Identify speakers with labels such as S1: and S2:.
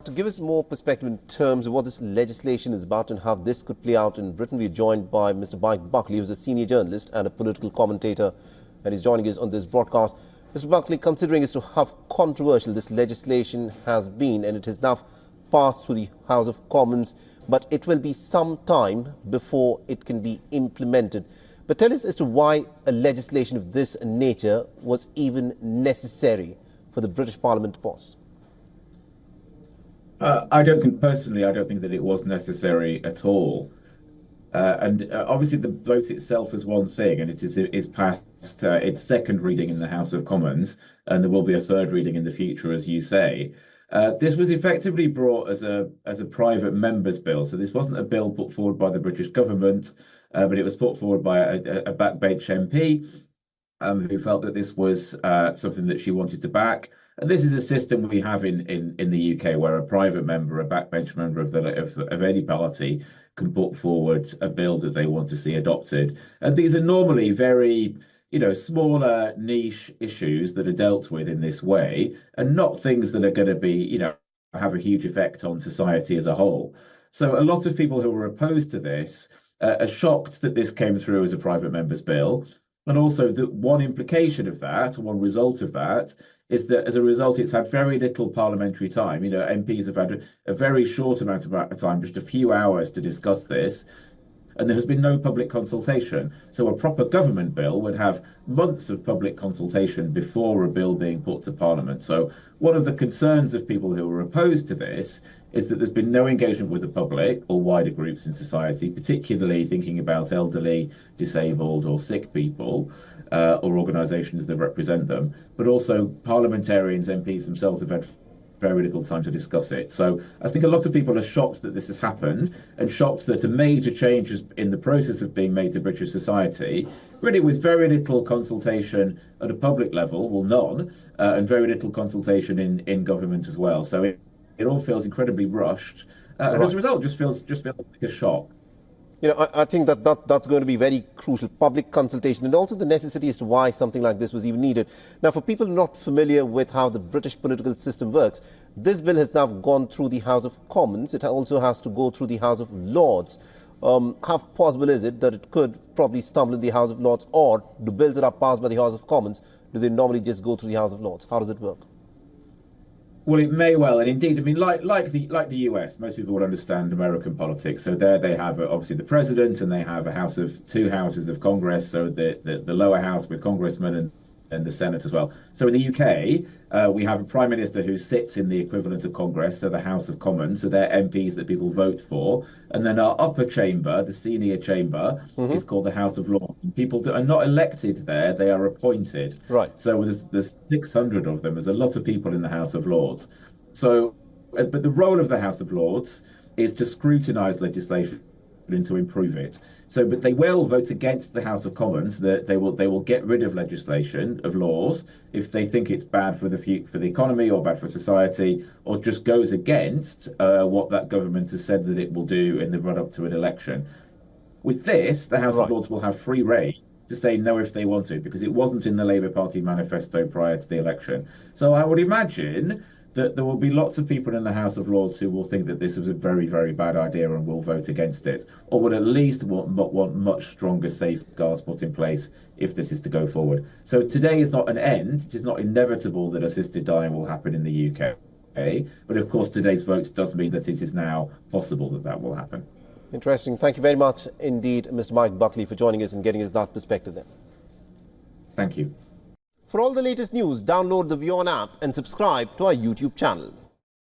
S1: to give us more perspective in terms of what this legislation is about and how this could play out in Britain, we're joined by Mr. Mike Buckley, who's a senior journalist and a political commentator, and he's joining us on this broadcast. Mr. Buckley, considering as to how controversial this legislation has been, and it has now passed through the House of Commons, but it will be some time before it can be implemented. But tell us as to why a legislation of this nature was even necessary for the British Parliament to pass.
S2: I don't think that it was necessary at all. Obviously the vote itself is one thing, and it is past its second reading in the House of Commons, and there will be a third reading in the future, as you say. This was effectively brought as a private member's bill. So this wasn't a bill put forward by the British government, but it was put forward by a backbench MP who felt that this was something that she wanted to back. And this is a system we have in the UK, where a private member, a backbench member of any party, can put forward a bill that they want to see adopted. And these are normally very, smaller niche issues that are dealt with in this way, and not things that are going to be, have a huge effect on society as a whole. So a lot of people who were opposed to this are shocked that this came through as a private member's bill. And also that one implication of that, one result of that, is that as a result, it's had very little parliamentary time. MPs have had a very short amount of time, just a few hours to discuss this. And there has been no public consultation. So a proper government bill would have months of public consultation before a bill being put to Parliament. So one of the concerns of people who are opposed to this is that there's been no engagement with the public or wider groups in society, particularly thinking about elderly, disabled or sick people or organisations that represent them. But also parliamentarians, MPs themselves have had very little time to discuss it. So I think a lot of people are shocked that this has happened, and shocked that a major change is in the process of being made to British society, really with very little consultation at a public level, well, none, and very little consultation in government as well. So it all feels incredibly rushed, and as a result, just feels like a shock.
S1: I think that's going to be very crucial, public consultation, and also the necessity as to why something like this was even needed. Now, for people not familiar with how the British political system works, this bill has now gone through the House of Commons. It also has to go through the House of Lords. How possible is it that it could probably stumble in the House of Lords, or do bills that are passed by the House of Commons, do they normally just go through the House of Lords? How does it work?
S2: Well, it may well, and indeed, I mean, like the US, most people would understand American politics. So there they have obviously the president, and they have two houses of Congress. So the lower house with congressmen and the Senate as well. So in the UK, we have a prime minister who sits in the equivalent of Congress, so the House of Commons. So they're MPs that people vote for, and then our upper chamber, the senior chamber, is called the House of Lords. And people are not elected there; they are appointed.
S1: Right.
S2: So there's 600 of them. There's a lot of people in the House of Lords. So, but the role of the House of Lords is to scrutinise legislation and to improve it. So, but they will vote against the House of Commons. That they will get rid of legislation, of laws, if they think it's bad for the economy or bad for society, or just goes against what that government has said that it will do in the run up to an election. With this, the House of Lords will have free rein to say no if they want to, because it wasn't in the Labour Party manifesto prior to the election. So I would imagine that there will be lots of people in the House of Lords who will think that this was a very, very bad idea and will vote against it, or would at least want much stronger safeguards put in place if this is to go forward. So today is not an end. It is not inevitable that assisted dying will happen in the UK. But of course, today's vote does mean that it is now possible that will happen.
S1: Interesting. Thank you very much indeed, Mr. Mike Buckley, for joining us and getting us that perspective there.
S2: Thank you.
S1: For all the latest news, download the WION app and subscribe to our YouTube channel.